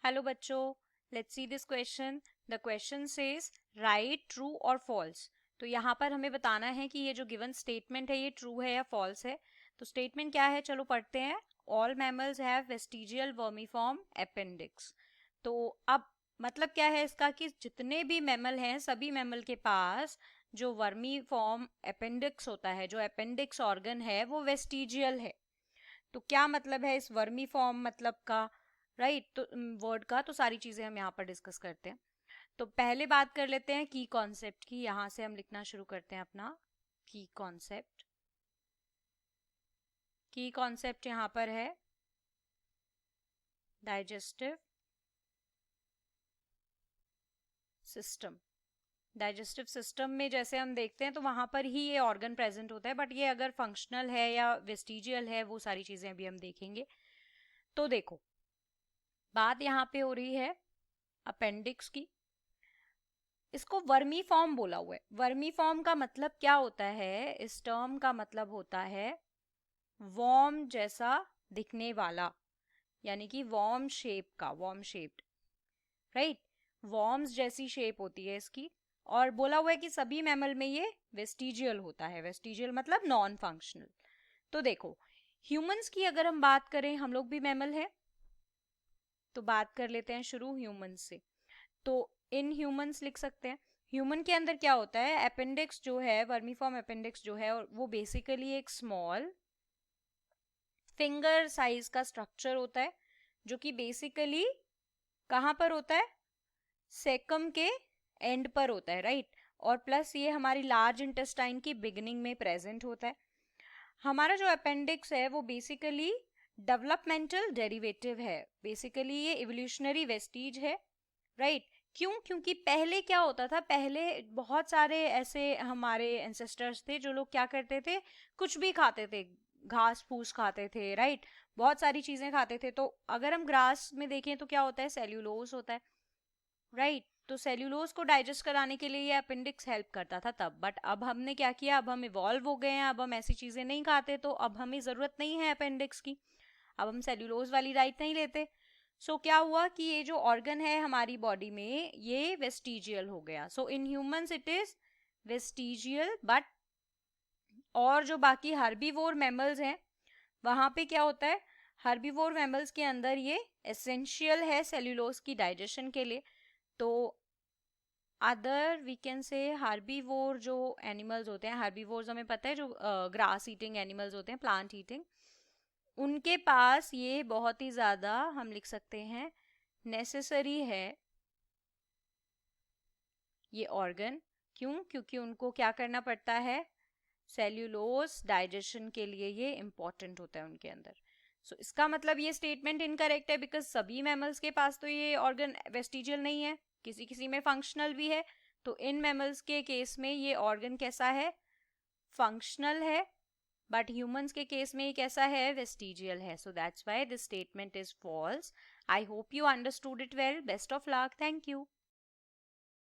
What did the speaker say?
Hello बच्चों, let's see this question. The question says right true और false. तो यहाँ पर हमें बताना है कि ये जो गिवन स्टेटमेंट है ये ट्रू है या फॉल्स है. तो स्टेटमेंट क्या है, चलो पढ़ते हैं. All mammals have vestigial vermiform appendix. तो अब मतलब क्या है इसका कि जितने भी मैमल हैं सभी मैमल के पास जो वर्मी फॉर्म अपेंडिक्स होता है, जो अपेंडिक्स ऑर्गन है वो वेस्टिजियल है. तो क्या मतलब है इस वर्मी फॉर्म मतलब का, राइट? तो वर्ड का तो सारी चीजें हम यहाँ पर डिस्कस करते हैं. तो पहले बात कर लेते हैं की कॉन्सेप्ट की. यहाँ से हम लिखना शुरू करते हैं अपना की कॉन्सेप्ट. की कॉन्सेप्ट यहाँ पर है डाइजेस्टिव सिस्टम. डाइजेस्टिव सिस्टम में जैसे हम देखते हैं तो वहां पर ही ये ऑर्गन प्रेजेंट होता है, बट ये अगर फंक्शनल है या वेस्टिजियल है वो सारी चीजें अभी हम देखेंगे. तो देखो, बात यहाँ पे हो रही है अपेंडिक्स की. इसको वर्मी फॉर्म बोला हुआ है. वर्मी फॉर्म का मतलब क्या होता है? इस टर्म का मतलब होता है वॉर्म जैसा दिखने वाला, यानी कि वॉर्म शेप का, वॉर्म शेप्ड, राइट? वॉर्म्स जैसी शेप होती है इसकी. और बोला हुआ है कि सभी मैमल में ये वेस्टिजियल होता है. वेस्टिजियल मतलब नॉन फंक्शनल. तो देखो, ह्यूमंस की अगर हम बात करें, हम लोग भी मैमल हैं, तो बात कर लेते हैं शुरू ह्यूमंस से. तो इन ह्यूमंस लिख सकते हैं. ह्यूमन के अंदर क्या होता है? अपेंडिक्स जो है, वर्मीफॉर्म अपेंडिक्स जो है, वो बेसिकली एक स्मॉल फिंगर साइज का स्ट्रक्चर होता है, जो कि बेसिकली कहाँ पर होता है? सेकम के एंड पर होता है, राइट? और प्लस ये हमारी लार्ज इंटेस्टाइन की बिगिनिंग में प्रेजेंट होता है. हमारा जो अपेंडिक्स है वो बेसिकली डेवलपमेंटल डेरिवेटिव है. बेसिकली ये इवोल्यूशनरी वेस्टीज है, राइट? क्यों? क्योंकि पहले क्या होता था, पहले बहुत सारे ऐसे हमारे एंसेस्टर्स थे जो लोग क्या करते थे, कुछ भी खाते थे, घास फूस खाते थे, राइट? बहुत सारी चीजें खाते थे. तो अगर हम ग्रास में देखें तो क्या होता है? सेल्यूलोज होता है, राइट? तो सेल्यूलोज को डाइजेस्ट कराने के लिए ये अपेंडिक्स हेल्प करता था तब. बट अब हमने क्या किया, अब हम इवॉल्व हो गए हैं, अब हम ऐसी चीजें नहीं खाते, तो अब हमें जरूरत नहीं है अपेंडिक्स की. अब हम सेल्यूलोज वाली डाइट नहीं लेते. क्या हुआ कि ये जो ऑर्गन है हमारी बॉडी में ये वेस्टिजियल हो गया. So in humans it is vestigial. But और जो बाकी हर्बीवोर मैमल्स हैं वहां पे क्या होता है? हर्बीवोर मैमल्स के अंदर ये एसेंशियल है सेल्यूलोज की डाइजेशन के लिए. तो other we can say herbivore जो एनिमल्स होते हैं, हर्बीवोर्स हमें पता है जो ग्रास ईटिंग एनिमल्स होते हैं, प्लांट ईटिंग, उनके पास ये बहुत ही ज्यादा हम लिख सकते हैं नेसेसरी है ये ऑर्गन. क्यों? क्योंकि उनको क्या करना पड़ता है? सेल्यूलोज डाइजेशन के लिए ये इंपॉर्टेंट होता है उनके अंदर. इसका मतलब ये स्टेटमेंट इनकरेक्ट है, बिकॉज सभी मैमल्स के पास तो ये ऑर्गन वेस्टिजियल नहीं है, किसी किसी में फंक्शनल भी है. तो इन मैमल्स के केस में ये ऑर्गन कैसा है? फंक्शनल है. बट ह्यूमंस के केस में ये कैसा है? वेस्टिजियल है. So that's why this statement is false. I hope you understood it well. Best of luck. Thank you.